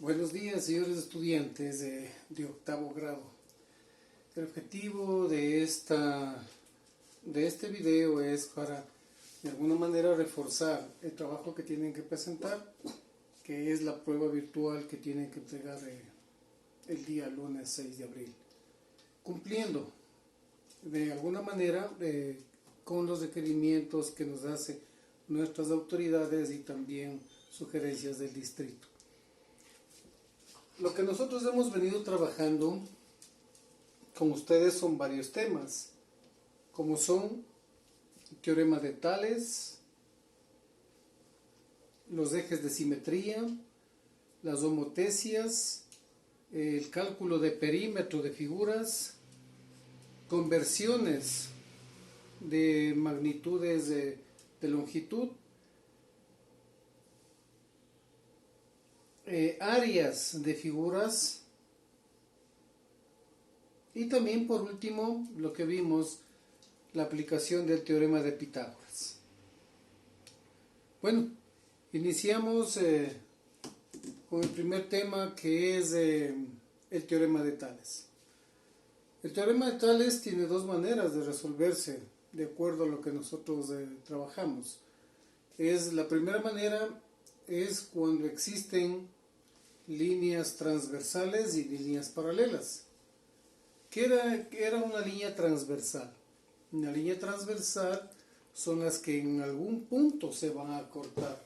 Buenos días, señores estudiantes de octavo grado. El objetivo de este video es para, de alguna manera, reforzar el trabajo que tienen que presentar, que es la prueba virtual que tienen que entregar el día lunes 6 de abril. Cumpliendo, de alguna manera, con los requerimientos que nos hacen nuestras autoridades y también sugerencias del distrito. Lo que nosotros hemos venido trabajando con ustedes son varios temas, como son el teorema de Tales, los ejes de simetría, las homotesias, el cálculo de perímetro de figuras, conversiones de magnitudes de longitud, áreas de figuras y también por último lo que vimos, la aplicación del teorema de Pitágoras. Bueno, iniciamos con el primer tema, que es el teorema de Tales. El teorema de Tales tiene dos maneras de resolverse de acuerdo a lo que nosotros trabajamos. La primera manera es cuando existen líneas transversales y líneas paralelas. ¿Qué era una línea transversal? Una línea transversal son las que en algún punto se van a cortar.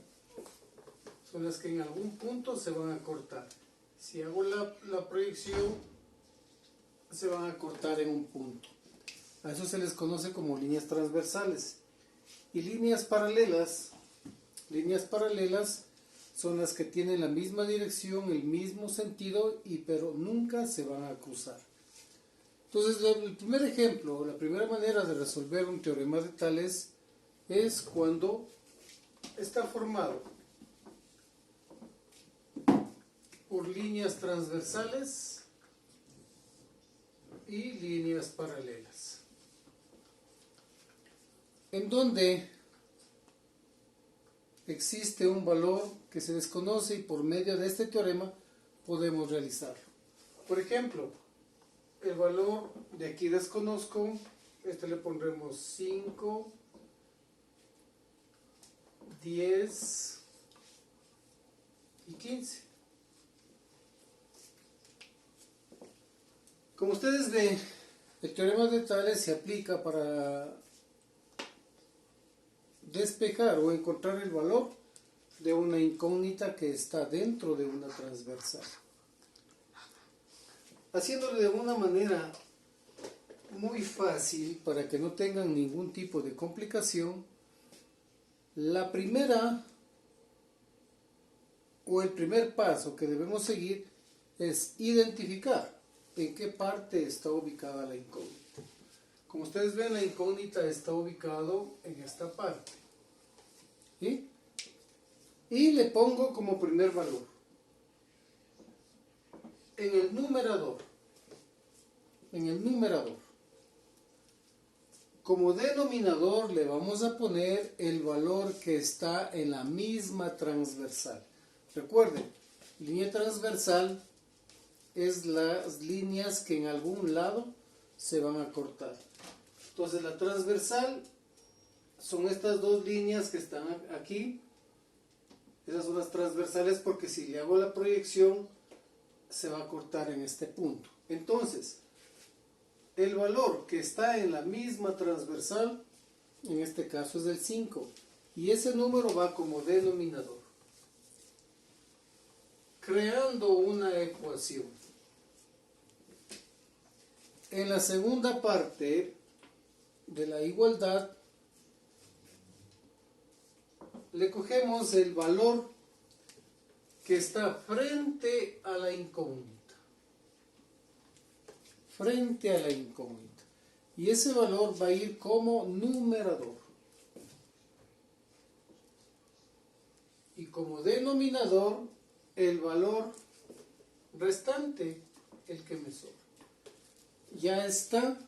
Si hago la proyección, se van a cortar en un punto. A eso se les conoce como líneas transversales. Y líneas paralelas son las que tienen la misma dirección, el mismo sentido, pero nunca se van a cruzar. Entonces, el primer ejemplo, la primera manera de resolver un teorema de Tales es cuando está formado por líneas transversales y líneas paralelas, en donde existe un valor que se desconoce y por medio de este teorema podemos realizarlo. Por ejemplo, el valor de aquí desconozco, le pondremos 5, 10 y 15. Como ustedes ven, el teorema de Tales se aplica para despejar o encontrar el valor de una incógnita que está dentro de una transversal. Haciéndolo de una manera muy fácil para que no tengan ningún tipo de complicación, la primera o el primer paso que debemos seguir es identificar en qué parte está ubicada la incógnita. Como ustedes ven, la incógnita está ubicado en esta parte. ¿Sí? Y le pongo como primer valor en el numerador, como denominador le vamos a poner el valor que está en la misma transversal. Recuerden, línea transversal es las líneas que en algún lado se van a cortar. Entonces la transversal son estas dos líneas que están aquí. Esas son las transversales porque si le hago la proyección se va a cortar en este punto. Entonces, el valor que está en la misma transversal, en este caso es el 5, y ese número va como denominador. Creando una ecuación. En la segunda parte de la igualdad, le cogemos el valor que está frente a la incógnita. Y ese valor va a ir como numerador. Y como denominador, el valor restante, el que me sobra. Ya está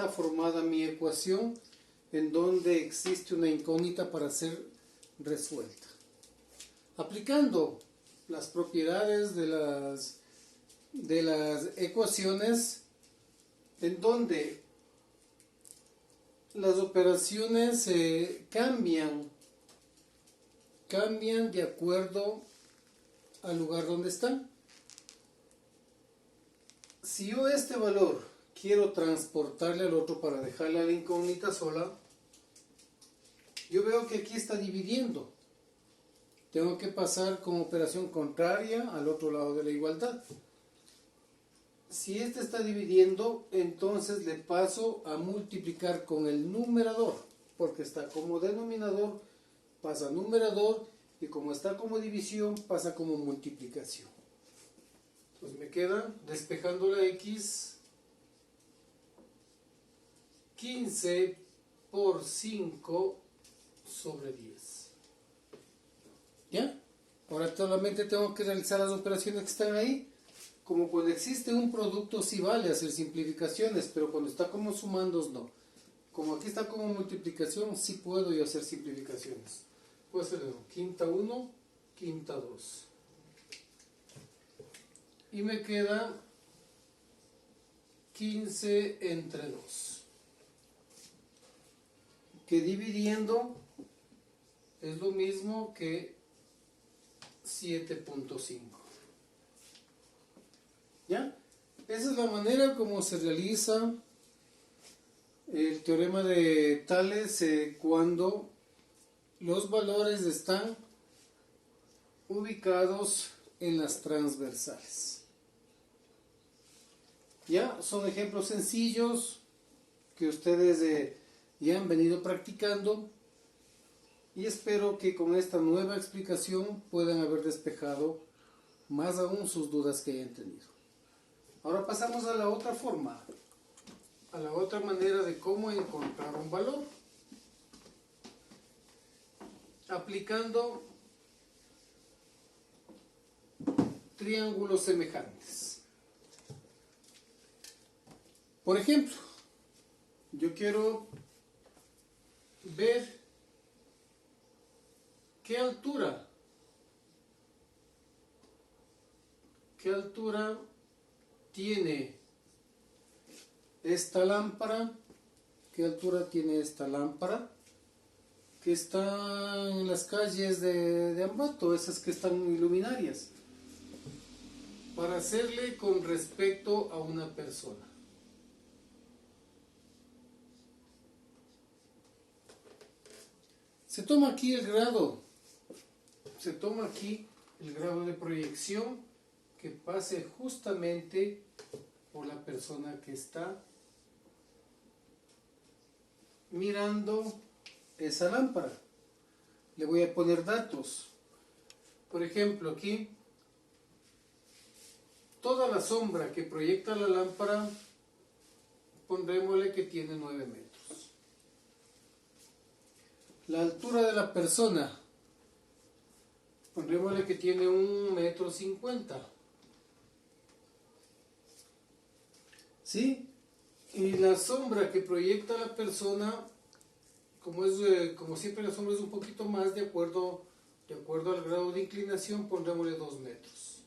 formada mi ecuación en donde existe una incógnita para ser resuelta. Aplicando las propiedades de las ecuaciones en donde las operaciones cambian de acuerdo al lugar donde están. Si yo este valor quiero transportarle al otro para dejarle a la incógnita sola, yo veo que aquí está dividiendo. Tengo que pasar con operación contraria al otro lado de la igualdad. Si este está dividiendo, entonces le paso a multiplicar con el numerador, porque está como denominador, pasa a numerador, y como está como división, pasa como multiplicación. Entonces me queda, despejando la x, 15 por 5 sobre 10. ¿Ya? Ahora solamente tengo que realizar las operaciones que están ahí. Como cuando existe un producto sí vale hacer simplificaciones, pero cuando está como sumandos no. Como aquí está como multiplicación, sí puedo yo hacer simplificaciones. Puedo hacer quinta 1, quinta 2. Y me queda 15 entre 2. Que dividiendo es lo mismo que 7.5. ¿Ya? Esa es la manera como se realiza el teorema de Tales cuando los valores están ubicados en las transversales. ¿Ya? Son ejemplos sencillos que ustedes ya han venido practicando y espero que con esta nueva explicación puedan haber despejado más aún sus dudas que hayan tenido. Ahora pasamos a la otra forma, a la otra manera de cómo encontrar un valor. Aplicando triángulos semejantes. Por ejemplo, yo quiero ver qué altura tiene esta lámpara, que está en las calles de Ambato, esas que están iluminarias, para hacerle con respecto a una persona. Se toma aquí el grado de proyección que pase justamente por la persona que está mirando esa lámpara. Le voy a poner datos. Por ejemplo, aquí toda la sombra que proyecta la lámpara, pondrémosle que tiene 9 metros. La altura de la persona, pondrémosle que tiene 1,50 m. ¿Sí? Y la sombra que proyecta la persona, como siempre la sombra es un poquito más de acuerdo al grado de inclinación, pondrémosle 2 metros.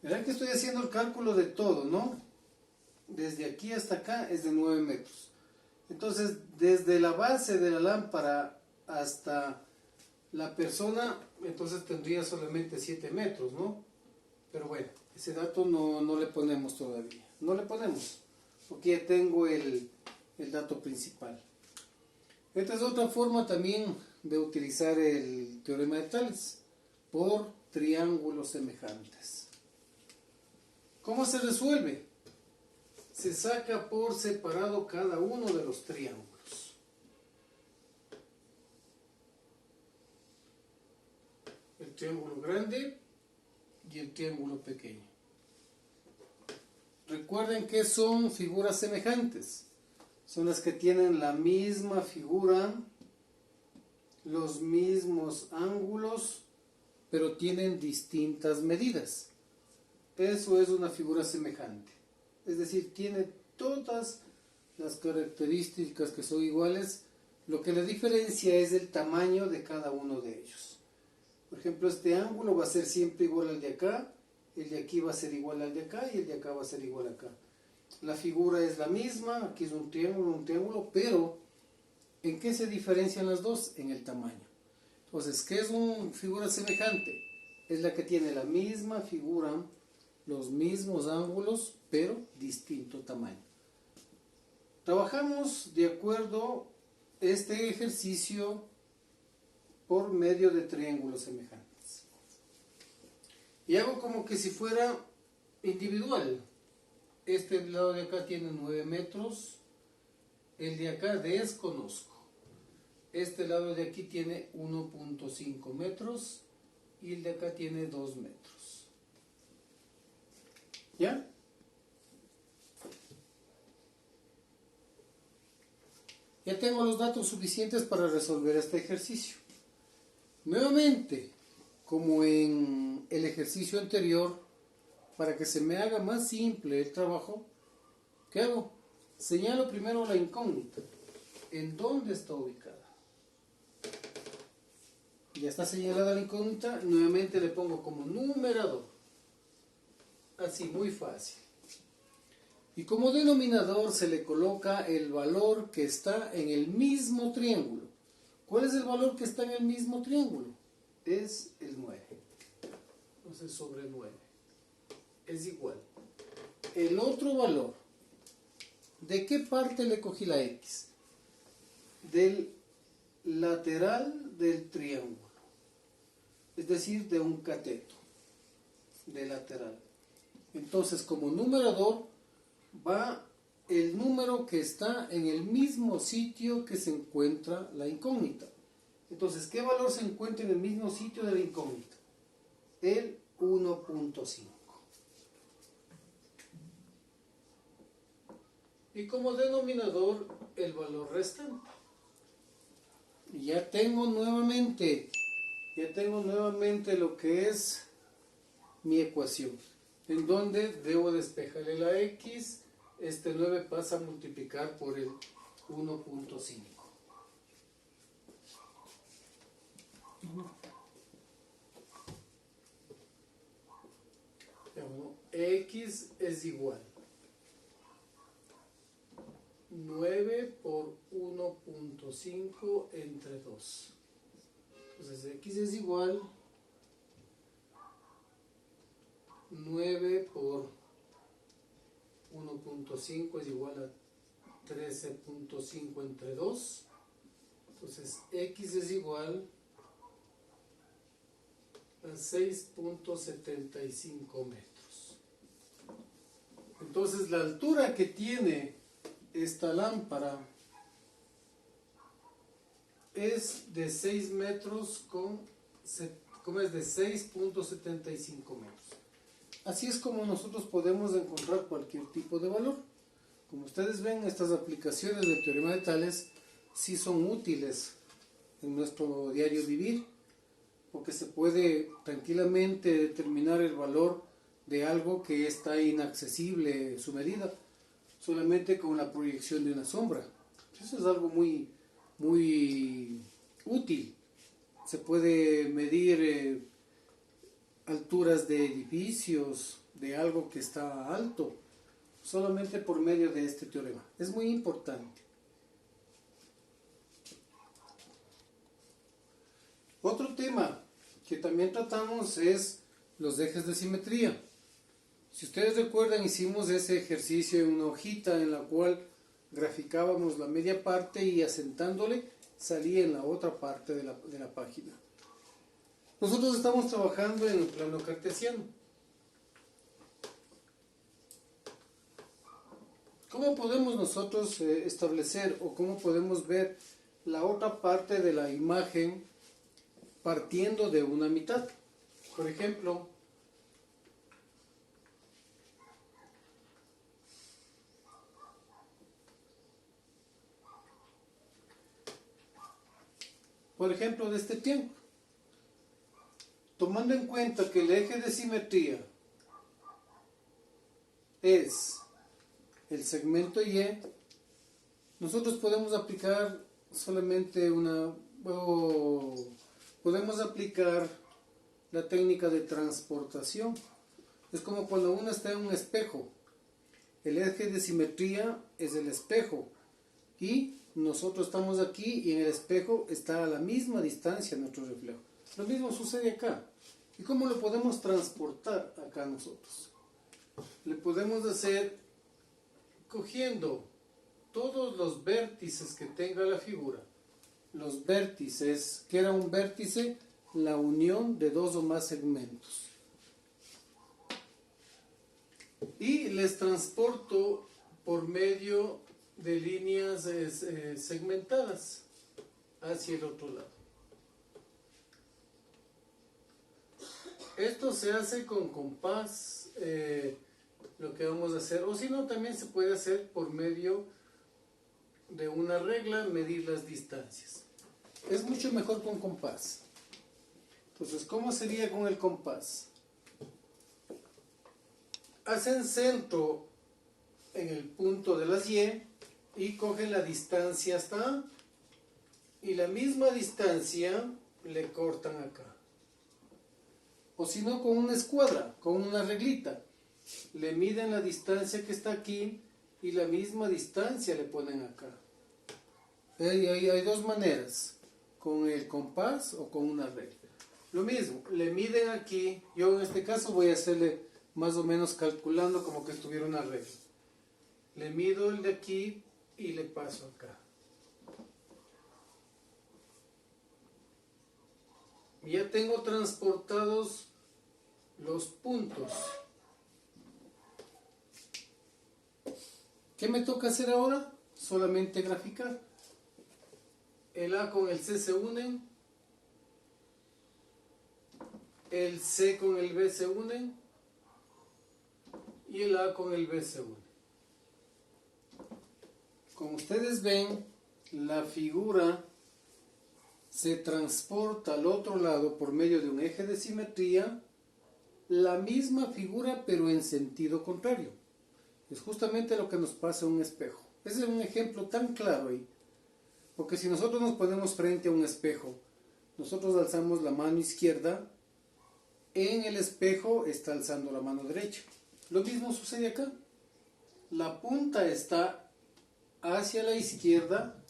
Verán que estoy haciendo el cálculo de todo, ¿no? Desde aquí hasta acá es de 9 metros. Entonces, desde la base de la lámpara hasta la persona, entonces tendría solamente 7 metros, ¿no? Pero bueno, ese dato no le ponemos todavía. No le ponemos, porque ya tengo el dato principal. Esta es otra forma también de utilizar el teorema de Tales, por triángulos semejantes. ¿Cómo se resuelve? Se saca por separado cada uno de los triángulos. El triángulo grande y el triángulo pequeño. Recuerden que son figuras semejantes. Son las que tienen la misma figura, los mismos ángulos, pero tienen distintas medidas. Eso es una figura semejante. Es decir, tiene todas las características que son iguales, Lo que la diferencia es el tamaño de cada uno de ellos. Por ejemplo, este ángulo va a ser siempre igual al de acá, el de aquí va a ser igual al de acá y el de acá va a ser igual acá. La figura es la misma, aquí es un triángulo, pero ¿en qué se diferencian las dos? En el tamaño. Entonces, ¿qué es una figura semejante? Es la que tiene la misma figura, los mismos ángulos, pero distinto tamaño. Trabajamos de acuerdo este ejercicio por medio de triángulos semejantes. Y hago como que si fuera individual. Este lado de acá tiene 9 metros, el de acá desconozco. Este lado de aquí tiene 1.5 metros y el de acá tiene 2 metros. ¿Ya? Ya tengo los datos suficientes para resolver este ejercicio. Nuevamente, como en el ejercicio anterior, para que se me haga más simple el trabajo, ¿qué hago? Señalo primero la incógnita. ¿En dónde está ubicada? Ya está señalada la incógnita, nuevamente le pongo como numerador. Así, muy fácil. Y como denominador se le coloca el valor que está en el mismo triángulo. ¿Cuál es el valor que está en el mismo triángulo? Es el 9. Entonces sobre 9 es igual. El otro valor, ¿de qué parte le cogí la X? Del lateral del triángulo. Es decir, de un cateto. De lateral. Entonces como numerador va el número que está en el mismo sitio que se encuentra la incógnita. Entonces, ¿qué valor se encuentra en el mismo sitio de la incógnita? El 1.5. Y como denominador, el valor restante. Y ya tengo nuevamente lo que es mi ecuación, en donde debo despejarle la X. Este 9 pasa a multiplicar por el 1.5. X es igual 9 por 1.5 entre 2. Entonces X es igual 9 por 1.5 es igual a 13.5 entre 2. Entonces X es igual a 6.75 metros. Entonces la altura que tiene esta lámpara es de 6 metros es de 6.75 metros. Así es como nosotros podemos encontrar cualquier tipo de valor. Como ustedes ven, estas aplicaciones del teorema de Tales sí son útiles en nuestro diario vivir, porque se puede tranquilamente determinar el valor de algo que está inaccesible en su medida, solamente con la proyección de una sombra. Eso es algo muy, muy útil. Se puede medir alturas de edificios, de algo que está alto, solamente por medio de este teorema. Es muy importante. Otro tema que también tratamos es los ejes de simetría. Si ustedes recuerdan, hicimos ese ejercicio en una hojita en la cual graficábamos la media parte y asentándole salía en la otra parte de la página. Nosotros estamos trabajando en el plano cartesiano. ¿Cómo podemos nosotros establecer o cómo podemos ver la otra parte de la imagen partiendo de una mitad? Por ejemplo, de este triángulo. Tomando en cuenta que el eje de simetría es el segmento Y, nosotros podemos aplicar solamente podemos aplicar la técnica de transportación. Es como cuando uno está en un espejo. El eje de simetría es el espejo y nosotros estamos aquí y en el espejo está a la misma distancia nuestro reflejo. Lo mismo sucede acá. ¿Y cómo lo podemos transportar acá nosotros? Le podemos hacer cogiendo todos los vértices que tenga la figura. Los vértices, ¿qué era un vértice? La unión de dos o más segmentos. Y les transporto por medio de líneas segmentadas hacia el otro lado. Esto se hace con compás, lo que vamos a hacer, o si no, también se puede hacer por medio de una regla, medir las distancias. Es mucho mejor con compás. Entonces, ¿cómo sería con el compás? Hacen centro en el punto de las y cogen la distancia hasta A, y la misma distancia le cortan acá. O si no, con una escuadra, con una reglita. Le miden la distancia que está aquí y la misma distancia le ponen acá. Hay dos maneras, con el compás o con una regla. Lo mismo, le miden aquí, yo en este caso voy a hacerle más o menos calculando como que estuviera una regla. Le mido el de aquí y le paso acá. Ya tengo transportados los puntos. ¿Qué me toca hacer ahora? Solamente graficar. El A con el C se unen. El C con el B se unen. Y el A con el B se unen. Como ustedes ven, la figura se transporta al otro lado por medio de un eje de simetría, la misma figura pero en sentido contrario. Es justamente lo que nos pasa en un espejo. Ese es un ejemplo tan claro ahí. Porque si nosotros nos ponemos frente a un espejo, nosotros alzamos la mano izquierda, en el espejo está alzando la mano derecha. Lo mismo sucede acá. La punta está hacia la izquierda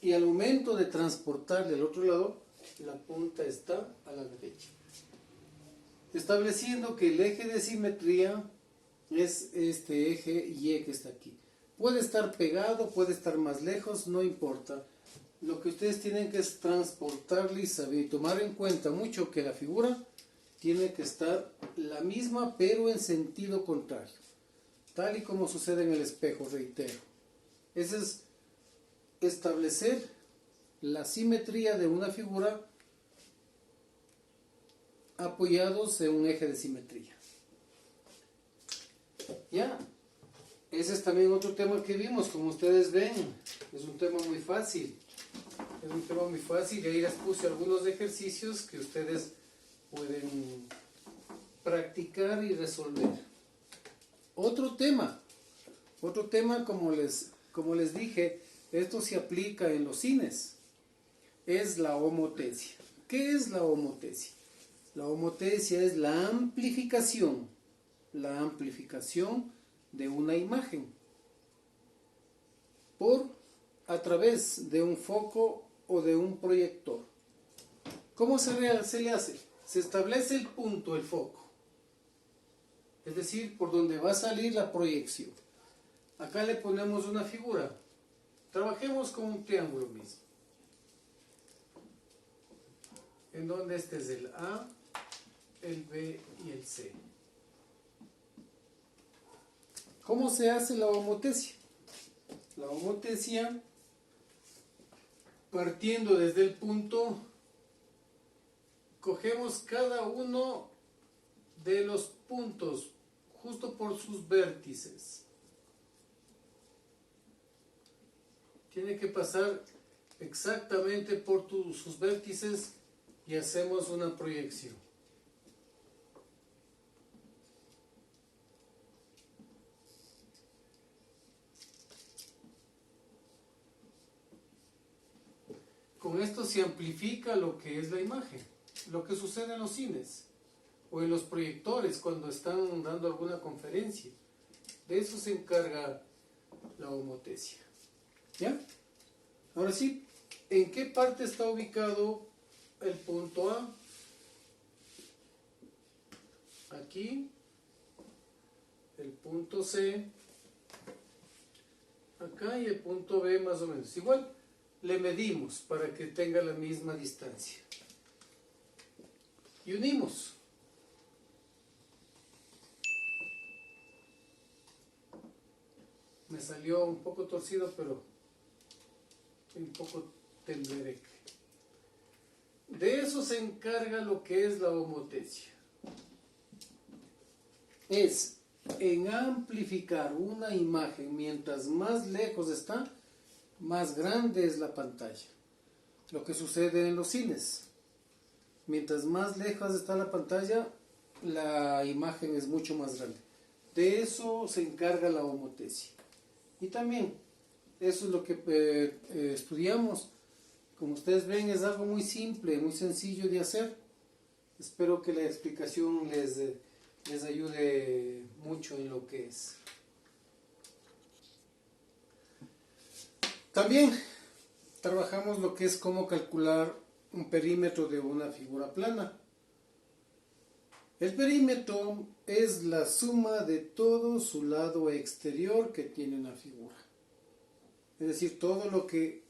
y al momento de transportarle al otro lado, la punta está a la derecha. Estableciendo que el eje de simetría es este eje Y que está aquí. Puede estar pegado, puede estar más lejos, no importa. Lo que ustedes tienen que es transportarle y saber y tomar en cuenta mucho que la figura tiene que estar la misma pero en sentido contrario. Tal y como sucede en el espejo, reitero. Ese es establecer la simetría de una figura apoyados en un eje de simetría. Ya, ese es también otro tema que vimos, como ustedes ven, es un tema muy fácil. Es un tema muy fácil y ahí les puse algunos ejercicios que ustedes pueden practicar y resolver. Otro tema como les dije, esto se aplica en los cines, es la homotesia. ¿Qué es la homotesia? La homotesia es la amplificación de una imagen a través de un foco o de un proyector. ¿Cómo se le hace? Se establece el punto, el foco, es decir, por donde va a salir la proyección. Acá le ponemos una figura. Trabajemos con un triángulo mismo, en donde este es el A, el B y el C. ¿Cómo se hace la homotesia? La homotesia, partiendo desde el punto, cogemos cada uno de los puntos justo por sus vértices. Tiene que pasar exactamente por sus vértices y hacemos una proyección. con esto se amplifica lo que es la imagen, lo que sucede en los cines o en los proyectores cuando están dando alguna conferencia. De eso se encarga la homotesia. ¿Ya? Ahora sí, ¿en qué parte está ubicado el punto A? Aquí, el punto C, acá, y el punto B más o menos. Igual le medimos para que tenga la misma distancia. Y unimos. Me salió un poco torcido, pero un poco temblereque. De eso se encarga lo que es la homotesia. Es en amplificar una imagen. Mientras más lejos está, más grande es la pantalla. Lo que sucede en los cines. Mientras más lejos está la pantalla, la imagen es mucho más grande. De eso se encarga la homotesia. Y también, eso es lo que estudiamos. Como ustedes ven, es algo muy simple, muy sencillo de hacer. Espero que la explicación les ayude mucho en lo que es. También trabajamos lo que es cómo calcular un perímetro de una figura plana. El perímetro es la suma de todo su lado exterior que tiene una figura. Es decir, todo lo que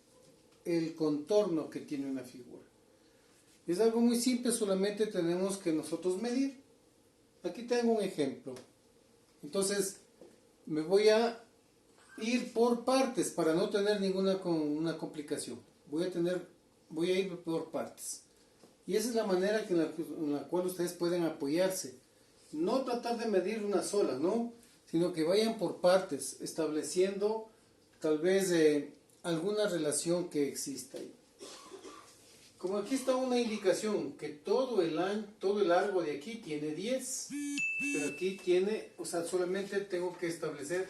el contorno que tiene una figura. Es algo muy simple, solamente tenemos que nosotros medir. Aquí tengo un ejemplo. Entonces, me voy a ir por partes para no tener ninguna una complicación. Voy a ir por partes. Y esa es la manera en la cual ustedes pueden apoyarse. No tratar de medir una sola, ¿no? Sino que vayan por partes, estableciendo tal vez alguna relación que exista ahí. Como aquí está una indicación que todo el largo de aquí tiene 10, pero aquí tiene, o sea, solamente tengo que establecer